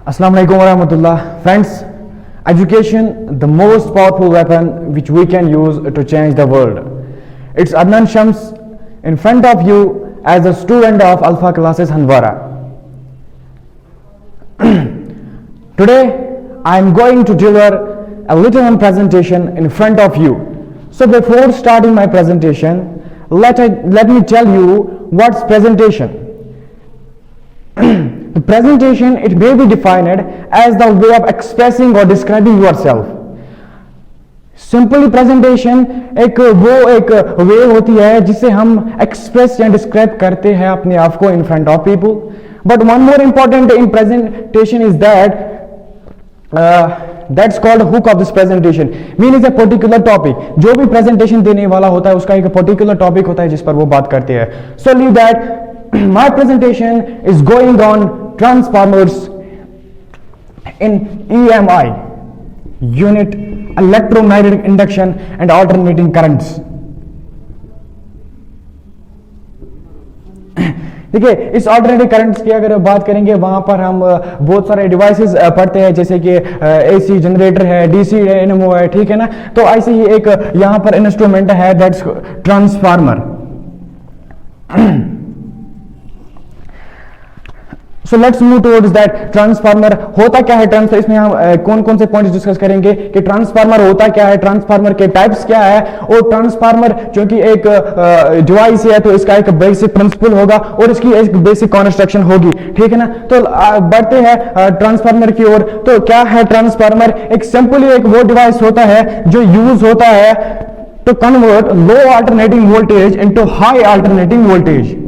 Assalamu alaikum warahmatullah. Friends, education, the most powerful weapon which we can use to change the world. It's Adnan Shams in front of you as a student of Alpha Classes Handwara. Today, I am going to deliver a little presentation in front of you. So before starting my presentation, let me tell you what's presentation. The presentation, it may be defined as the way of expressing or describing yourself. Simply presentation एक वे होती है जिससे हम express या describe करते हैं अपने आप को in front of people. But one more important in presentation is that's called hook of this presentation. Mean is a particular topic. जो भी presentation देने वाला होता है उसका एक particular topic होता है जिस पर वो बात करते हैं. So leave that. My presentation is going on transformers in EMI unit, electromagnetic induction and alternating currents. देखिए, इस ऑल्टरनेटिव करंट्स की अगर बात करेंगे वहां पर हम बहुत सारे डिवाइसेस पढ़ते हैं जैसे कि एसी जनरेटर है, डीसी है, एनएमओ है, ठीक है ना. तो ऐसे ही एक यहां पर इंस्ट्रूमेंट है that's transformer. So let's move towards that. Transformer होता क्या है, ट्रांसफर इसमें हम कौन कौन से पॉइंट्स डिस्कस करेंगे कि ट्रांसफार्मर होता क्या है, ट्रांसफार्मर के टाइप्स क्या है, और ट्रांसफार्मर क्योंकि एक डिवाइस है तो इसका एक बेसिक प्रिंसिपल होगा और इसकी एक बेसिक कंस्ट्रक्शन होगी, ठीक है ना. तो बढ़ते हैं ट्रांसफार्मर की ओर. तो क्या है ट्रांसफार्मर? एक सिंपली एक वो डिवाइस होता है जो यूज होता है to convert low alternating voltage into high alternating voltage,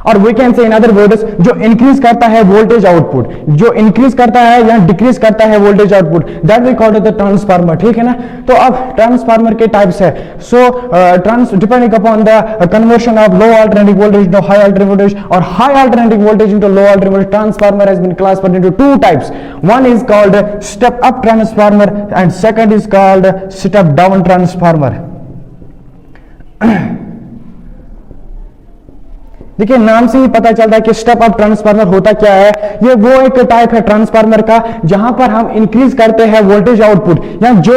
और we can say in other words जो इंक्रीज करता है वोल्टेज आउटपुट, जो इंक्रीज करता है या डिक्रीज करता है voltage output, that we called the transformer, ठीक है ना. तो अब ट्रांसफार्मर के टाइप्स है. So depending upon the conversion of low alternative voltage into high alternative voltage और high alternative voltage into low alternative voltage, transformer has been classified into two types. One is called step up transformer and second is called step down transformer. देखिए, नाम से ही पता चलता है कि step up transformer होता क्या है. ये वो एक टाइप है ट्रांसफार्मर का जहां पर हम इंक्रीज करते हैं वोल्टेज आउटपुट, या जो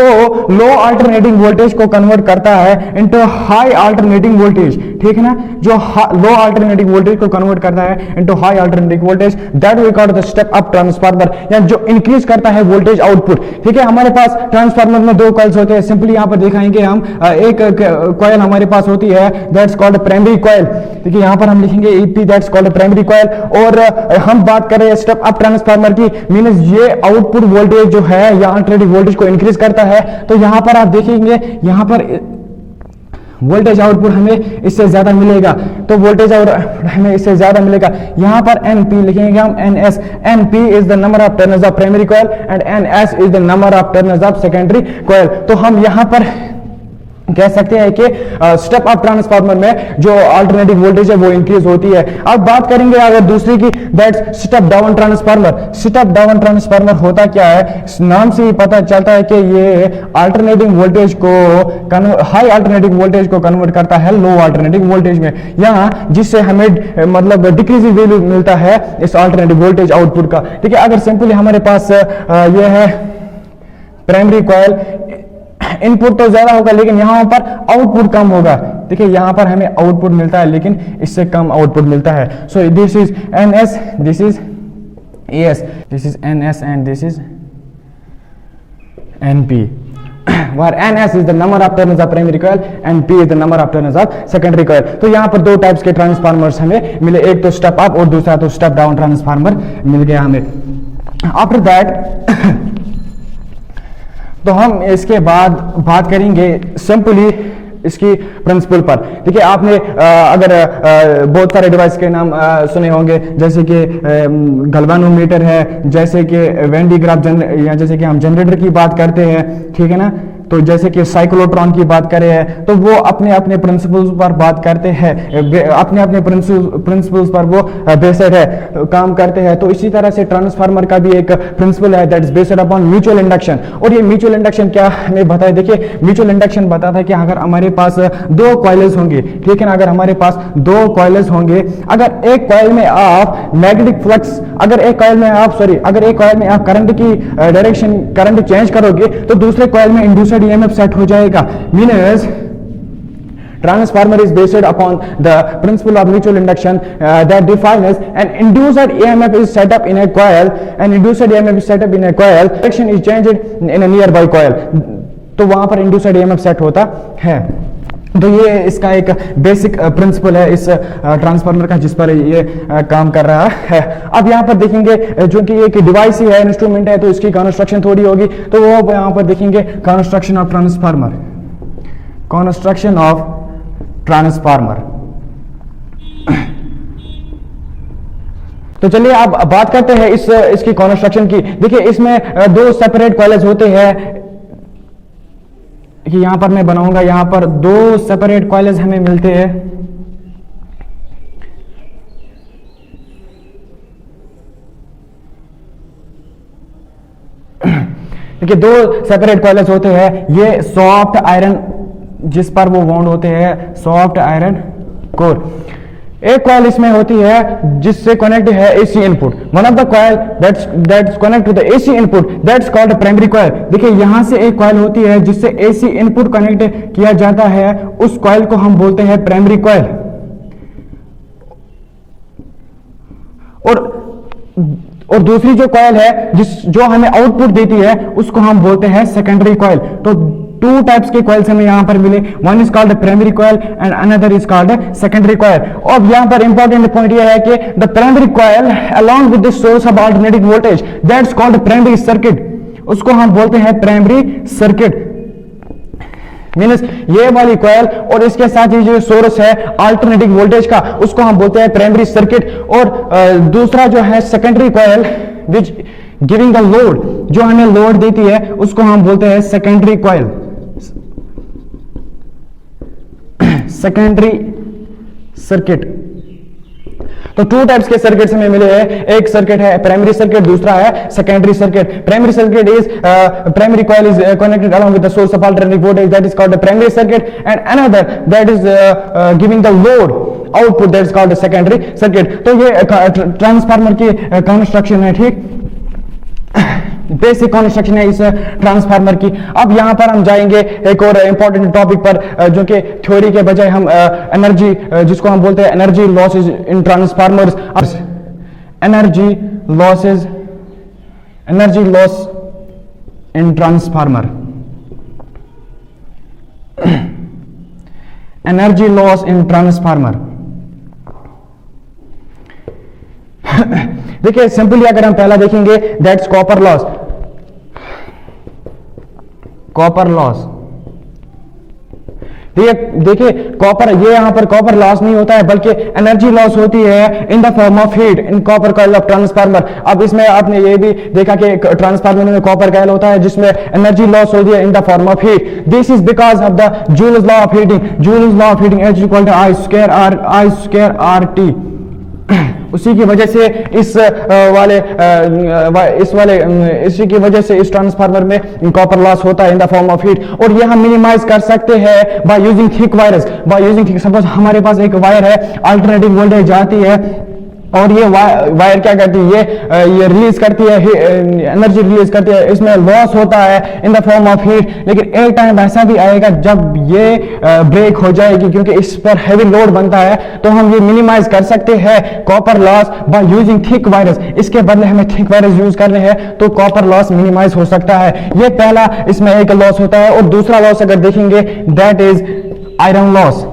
लो अल्टरनेटिंग वोल्टेज को कन्वर्ट करता है इनटू हाई अल्टरनेटिंग वोल्टेज, ठीक है ना. जो लो अल्टरनेटिंग वोल्टेज को कन्वर्ट करता है into high alternating voltage, that we call the step up transformer, या जो इंक्रीज करता है वोल्टेज आउटपुट. ठीक है, हमारे पास ट्रांसफार्मर में दो कॉइल्स होते हैं. सिंपली यहां पर दिखाएंगे हम. एक कॉइल हमारे पास होती है दैट्स कॉल्ड प्राइमरी कॉइल. देखिए, यहां पर हम EP that's called a primary coil. और हम बात कर रहे हैं स्टेप अप ट्रांसफार्मर की. मींस ये आउटपुट वोल्टेज जो है या अल्टरनेटिव वोल्टेज को इंक्रीज करता है. तो यहां पर आप देखेंगे यहां पर वोल्टेज आउटपुट हमें इससे ज्यादा मिलेगा. तो वोल्टेज आउटपुट हमें इससे ज्यादा मिलेगा. यहां पर NP लिखेंगे हम NS. NP is the number of turns of primary coil and NS is the number of turns of secondary coil. तो हम यहां पर कह सकते हैं कि स्टेप अप ट्रांसफार्मर में जो अल्टरनेटिव वोल्टेज है वो इंक्रीज होती है. अब बात करेंगे अगर दूसरी की, that's step down transformer. Step down transformer होता क्या है? नाम से ही पता चलता है कि ये अल्टरनेटिव वोल्टेज को हाई अल्टरनेटिव वोल्टेज को कन्वर्ट करता है लो अल्टरनेटिव वोल्टेज में, या जिससे हमें मतलब डिक्रीजिंग वैल्यू मिलता है इस अल्टरनेटिव वोल्टेज आउटपुट का. ठीक है, अगर सिंपली हमारे पास ये है प्राइमरी कॉइल, इनपुट तो ज्यादा होगा लेकिन यहां पर आउटपुट कम होगा. देखिए, यहां पर हमें आउटपुट मिलता है लेकिन इससे कम आउटपुट मिलता है. So this is NS, this is AS, this is NS and this is NP. where NS is the number of turns of primary coil and P is the number of turns of secondary coil. तो यहाँ पर दो types के transformers हमें मिले, एक तो step up और दूसरा तो स्टेप डाउन ट्रांसफार्मर मिल गया हमें. आफ्टर दैट तो हम इसके बाद बात करेंगे सिंपली इसकी प्रिंसिपल पर. देखिए, आपने अगर बहुत सारे डिवाइस के नाम सुने होंगे जैसे कि गैल्वेनोमीटर है, जैसे कि वेन डी ग्राफ या जैसे कि हम जनरेटर की बात करते हैं, ठीक है ना. तो जैसे कि साइक्लोट्रॉन की बात करें तो वो अपने अपने प्रिंसिपल्स पर बात करते हैं, अपने अपने प्रिंसिपल्स पर वो बेस्ड है, काम करते हैं। तो इसी तरह से ट्रांसफार्मर का भी एक प्रिंसिपल है that is based upon mutual induction. और ये म्यूचुअल इंडक्शन क्या हमें बताए, देखिए म्यूचुअल इंडक्शन बताता है कि अगर हमारे पास दो कॉइल्स होंगे, ठीक है ना, अगर हमारे पास दो कॉइल्स होंगे, अगर एक कॉइल में आप मैग्नेटिक फ्लक्स, अगर एक कॉइल में आप करंट की डायरेक्शन, करंट चेंज करोगे तो दूसरे कॉइल में इंड्यूस्ड ईएमएफ सेट हो जाएगा। Means transformer is based upon the principle of mutual induction that defines an induced EMF is set up in a coil, an induced EMF is set up in a coil, direction is changed in a nearby coil, तो वहां पर induced EMF set होता है। तो ये इसका एक basic principle है इस ट्रांसफार्मर का, जिस पर ये काम कर रहा है। अब यहाँ पर देखेंगे जो कि एक डिवाइस ही है, इंस्ट्रूमेंट है, तो इसकी कंस्ट्रक्शन थोड़ी होगी, तो वो यहाँ पर देखेंगे construction of transformer, construction of transformer. तो चलिए अब बात करते हैं इसकी कंस्ट्रक्शन की। देखिए इसमें दो सेपरेट कॉइल्स होते हैं, कि यहां पर मैं बनाऊंगा, यहां पर दो सेपरेट कॉइल्स हमें मिलते हैं। देखिए दो सेपरेट कॉइल्स होते हैं, ये सॉफ्ट आयरन जिस पर वो वाउंड होते हैं, सॉफ्ट आयरन कोर। एक कॉइल इसमें होती है जिससे कनेक्ट है AC input, one of the coil that's connect to the AC input that's called primary coil. देखिए यहां से एक कॉइल होती है जिससे एसी इनपुट कनेक्ट किया जाता है, उस कॉइल को हम बोलते हैं प्राइमरी कॉइल। और दूसरी जो कॉइल है जो हमें आउटपुट देती है, उसको हम बोलते हैं सेकेंडरी कॉइल। तो टू टाइप्स के कॉइल्स हमें यहां पर मिले, one is called primary coil and another is called secondary coil. और यहां पर इंपॉर्टेंट पॉइंट यह है कि the primary coil along with the source of alternating voltage that's called primary circuit, उसको हम बोलते हैं प्राइमरी सर्किट। मीन्स ये वाली कॉइल और इसके साथ ही जो सोर्स है अल्टरनेटिंग वोल्टेज का, उसको हम बोलते हैं प्राइमरी सर्किट। और दूसरा जो है secondary coil which giving the load, जो हमें लोड देती है, उसको हम बोलते हैं सेकेंडरी कॉइल, सेकेंडरी सर्किट। तो टू टाइप्स के सर्किट्स हमें मिले हैं, एक सर्किट है प्राइमरी सर्किट, दूसरा है secondary circuit. Primary circuit is primary coil is connected along with the source of alternating voltage that is called the primary circuit, and another that is giving the load output that is called the secondary circuit। तो ये transformer की construction है, ठीक, basic construction है इस transformer की। अब यहां पर हम जाएंगे एक और इंपॉर्टेंट टॉपिक पर, जो कि थ्योरी के बजाय हम एनर्जी, जिसको हम बोलते हैं energy losses in transformers, energy loss in transformer, energy loss in transformer. देखिए सिंपली अगर हम पहला देखेंगे that's copper loss, copper loss. देखिए कॉपर, ये यहां पर कॉपर लॉस नहीं होता है बल्कि एनर्जी लॉस होती है in the form of heat in copper coil of transformer. अब इसमें आपने ये भी देखा कि ट्रांसफार्मर में कॉपर कॉइल होता है जिसमें एनर्जी लॉस होती है in the form of heat. This is because of the Joule's law of heating, Joule's law of heating is equal to I square R T. उसी की वजह से इसी की वजह से इस ट्रांसफार्मर में कॉपर लॉस होता है in the form of heat. और ये हम मिनिमाइज कर सकते हैं by using thick wires, by using thick. Suppose हमारे पास एक वायर है, अल्टरनेटिंग वोल्टेज जाती है और ये वायर क्या करती है, ये रिलीज करती है, एनर्जी रिलीज करती है, इसमें लॉस होता है in the form of heat. लेकिन एक टाइम ऐसा भी आएगा जब ये ब्रेक हो जाएगी, क्योंकि इस पर हैवी लोड बनता है, तो हम ये मिनिमाइज कर सकते हैं copper loss by using thick wires. इसके बदले हमें थिक वायर्स यूज करने हैं तो कॉपर लॉस मिनिमाइज हो सकता है। ये पहला इसमें एक लॉस होता है। और दूसरा लॉस अगर देखेंगे दैट इज आयरन लॉस।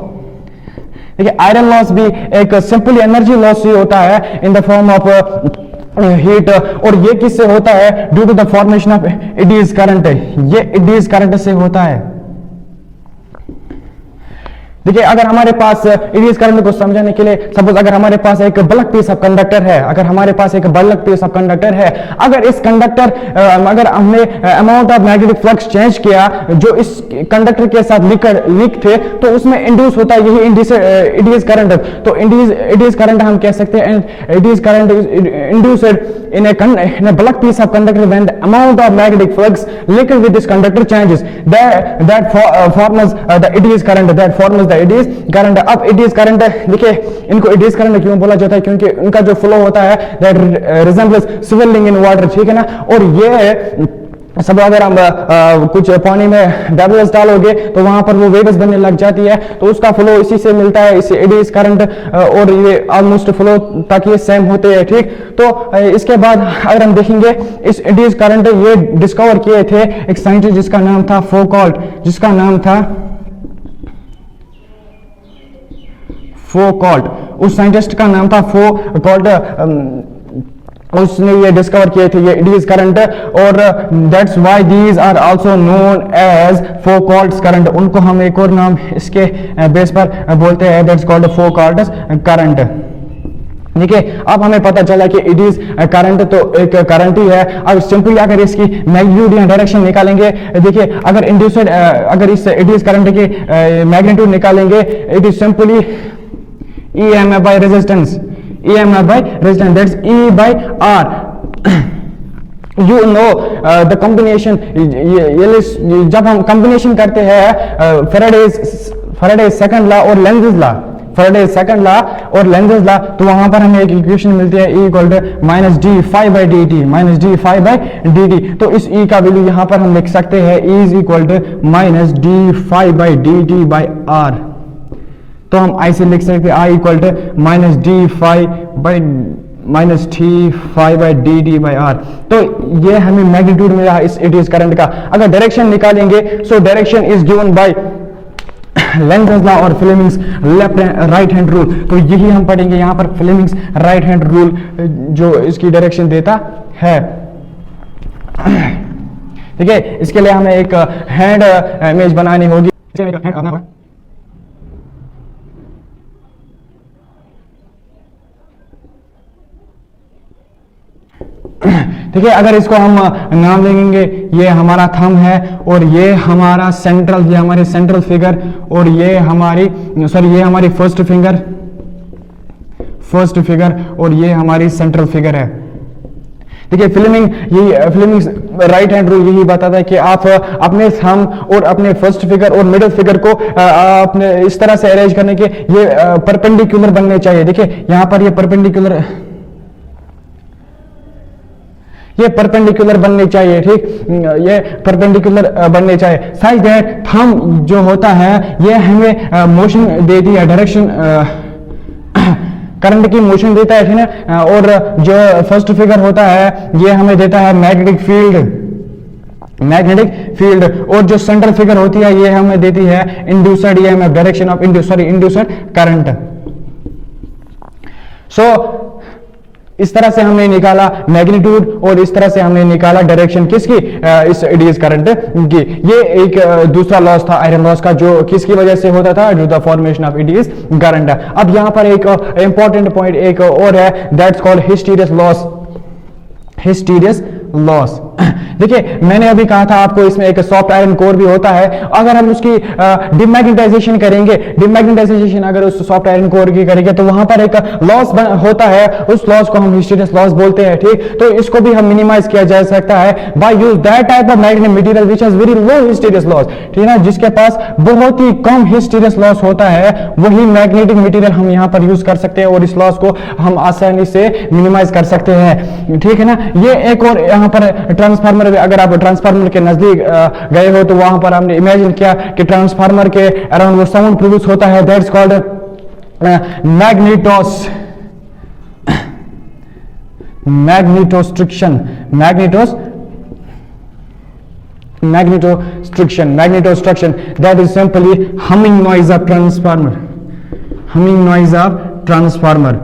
देखिए आयरन लॉस भी एक सिंपली एनर्जी लॉस ही होता है in the form of heat. और ये किससे होता है, due to the formation of induced current. ये इंड्यूस्ड करंट से होता है। देखिए अगर हमारे पास इंड्यूस करंट को समझाने के लिए सपोज अगर हमारे पास एक बल्क पीस ऑफ कंडक्टर है, अगर हमारे पास एक बल्क पीस ऑफ कंडक्टर है, अगर इस कंडक्टर अगर हमने amount of magnetic flux change किया जो इस कंडक्टर के साथ लिंक थे, तो उसमें इंड्यूस होता है यही इंड्यूस करंट। तो इंड्यूस करंट हम कह सकते हैं induce current induced in a bulk piece of conductor when the amount of magnetic flux linked with this conductor changes, that forms the induced current, that forms the induced current। अब induced current देखिए इनको induced current क्यों बोला जाता है, क्योंकि उनका जो फ्लो होता है that resembles swirling in water, ठीक है ना। और ये सब अगर हम कुछ पानी में बबल्स डालोगे तो वहां पर वो वेव्स बनने लग जाती है, तो उसका फ्लो इसी से मिलता है, इसी इंड्यूस करंट और ये ऑलमोस्ट फ्लो तक ये सेम होते हैं, ठीक। तो इसके बाद अगर हम देखेंगे इस इंड्यूस करंट ये डिस्कवर किए थे एक साइंटिस्ट जिसका नाम था फौकॉल्ट, जिसका नाम था फौकॉल्ट, उस साइंटिस्ट का नाम था फौकॉल्ट। उसने ये डिस्कवर किए थे ये इंड्यूस करंट, और that's why these are also known as Foucault's current. उनको हम एक और नाम इसके बेस पर बोलते हैं, दैट्स कॉल्ड फौकॉल्ट्स करंट। देखिए अब हमें पता चला कि इंड्यूस करंट तो एक करंट ही है। अब सिंपली अगर इसकी मैग्नीट्यूड या डायरेक्शन निकालेंगे, देखिए अगर इंड्यूस्ड अगर इस इंड्यूस करंट की मैग्नीट्यूड निकालेंगे, it is simply EMF by resistance, EMF by resistance, that's E by R। you know the combination, जब हम कॉम्बिनेशन करते हैं फैराडेज सेकंड लॉ और Lenz law, Faraday's second law और लेंज़ लॉ, तो वहां पर हमें एक इक्वेशन मिलती है E equal to minus D five by D T, minus D five by D T. तो इस E का वैल्यू यहां पर हम लिख सकते हैं E is equal to minus D five by D t by r. तो हम आई से लिख सकते हैं I equal to minus D five by minus t phi by D t by r. तो ये हमें मैग्नीट्यूड मिला इस इंड्यूस करंट का। अगर डायरेक्शन निकालेंगे, so direction is given by Lenz law और फ्लेमिंग्स राइट हैंड रूल। तो यही हम पढ़ेंगे यहाँ पर, फ्लेमिंग्स राइट हैंड रूल जो इसकी डायरेक्शन देता है। ठीक है, इसके लिए हमें एक हैंड इमेज बनानी होगी। ठीक है, अगर इसको हम नाम लेंगे, ये हमारा थंब है और ये हमारा सेंट्रल, ये हमारे सेंट्रल फिगर, और ये हमारी ये हमारी फर्स्ट फिगर और ये हमारी सेंट्रल फिगर है। देखिए फ्लेमिंग्स राइट हैंड रूल यही बताता है कि आप अपने थंब और अपने फर्स्ट फिगर और मिडिल फिगर को अपने इस तरह से अरेंज करने के ये परपेंडिकुलर बनने चाहिए। देखिए यहाँ पर ये परपेंडिकुलर बनने चाहिए, ठीक, ये परपेंडिकुलर बनने चाहिए। साइज दैट थंब जो होता है ये हमें मोशन देती है, डायरेक्शन करंट की मोशन देता है, ठीक है। और जो फर्स्ट फिगर होता है ये हमें देता है मैग्नेटिक फील्ड, और जो सेंट्रल फिगर होती है ये हमें देती है induced EMF, direction of induced current. इस तरह से हमने निकाला मैग्नीट्यूड और इस तरह से हमने निकाला डायरेक्शन किसकी, इस इंड्यूस करंट की। ये एक दूसरा लॉस था आयरन लॉस का, जो किसकी वजह से होता था, due the formation of induce current. अब यहाँ पर एक इंपॉर्टेंट पॉइंट एक और है, दैट्स कॉल्ड हिस्टीरियस लॉस। देखिए मैंने अभी कहा था आपको इसमें एक सॉफ्ट आयरन कोर भी होता है। अगर हम उसकी डिमैग्नेटाइजेशन करेंगे, डिमैग्नेटाइजेशन अगर उस सॉफ्ट आयरन कोर की करेंगे तो वहां पर एक लॉस होता है, उस लॉस को हम हिस्टीरियस लॉस बोलते हैं, ठीक। तो इसको भी हम मिनिमाइज किया जा सकता है by use that type of magnetic material which has very low hysteresis loss, ठीक है ना, जिसके पास बहुत ही कम हिस्टीरियस लॉस होता है, वही मैग्नेटिक मटेरियल हम यहाँ पर यूज कर सकते हैं और इस लॉस को हम आसानी से मिनिमाइज कर सकते हैं, ठीक है ना। ये एक और यहाँ पर ट्रांसफार्मर, अगर आप ट्रांसफार्मर के नजदीक गए हो तो वहां पर हमने इमेजिन किया कि ट्रांसफार्मर के अराउंड वो साउंड प्रोड्यूस होता है, that's called magnetostriction, that is simply humming noise of transformer।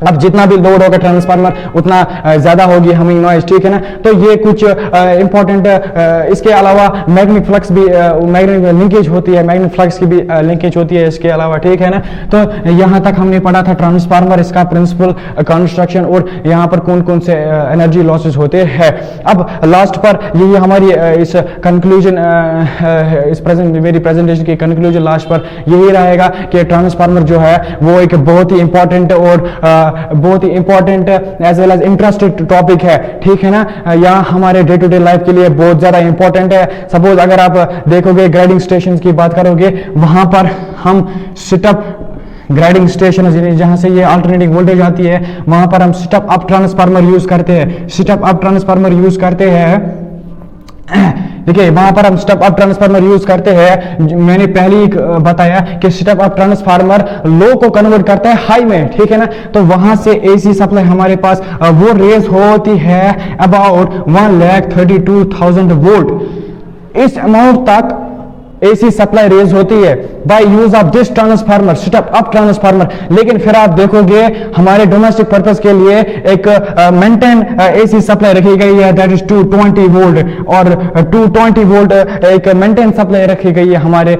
अब जितना भी लोड होगा ट्रांसफार्मर उतना ज्यादा होगी हमिंग नॉइज, ठीक है ना। तो ये कुछ इंपॉर्टेंट, इसके अलावा मैग्नेटिक फ्लक्स भी, मैग्नेटिक लिंकेज होती है, मैग्नेटिक फ्लक्स की भी लिंकेज होती है इसके अलावा, ठीक है ना। तो यहाँ तक हमने पढ़ा था ट्रांसफार्मर, इसका प्रिंसिपल, कंस्ट्रक्शन और यहाँ पर कौन कौन से एनर्जी लॉसेस होते हैं। अब लास्ट पर यही हमारी इस कंक्लूजन, मेरी प्रेजेंटेशन की कंक्लूजन लास्ट पर यही रहेगा कि ट्रांसफार्मर जो है वो एक बहुत ही इंपॉर्टेंट और बहुत ही important as well as interested topic है, ठीक है ना। यहाँ हमारे डे टू डे लाइफ के लिए बहुत ज्यादा इंपॉर्टेंट है। सपोज अगर आप देखोगे ग्राइडिंग स्टेशन की बात करोगे, वहां पर हम सेटअप ग्राइडिंग स्टेशन जहां से ये अल्टरनेटिंग वोल्टेज आती है, वहां पर हम स्टेप अप ट्रांसफार्मर यूज करते हैं, स्टेप अप ट्रांसफार्मर यूज करते हैं। देखिए वहां पर हम स्टेप अप ट्रांसफार्मर यूज करते हैं। मैंने पहले ही बताया कि स्टेप अप ट्रांसफार्मर लो को कन्वर्ट करता है हाई में, ठीक है ना। तो वहां से एसी सप्लाई हमारे पास वो रेज होती है अबाउट 1,32,000 वोल्ट। इस अमाउंट तक एसी सप्लाई रेज होती है by use of this transformer, step up transformer. लेकिन फिर आप देखोगे हमारे डोमेस्टिक पर्पस के लिए एक मेंटेन एसी सप्लाई रखी गई है, दैट इज 220 वोल्ट, और 220 वोल्ट एक मेंटेन सप्लाई रखी गई है हमारे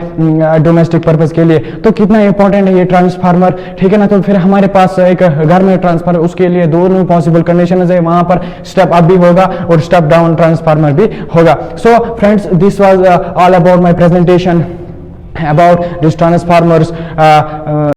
डोमेस्टिक पर्पस के लिए। तो कितना इंपॉर्टेंट है ये ट्रांसफार्मर, ठीक है ना। तो फिर हमारे पास एक घर में ट्रांसफार्मर, उसके लिए दोनों पॉसिबल कंडीशन है, वहां पर स्टेप अप भी होगा और स्टेप डाउन ट्रांसफार्मर भी होगा। So friends, this was all about my presentation about these transformers.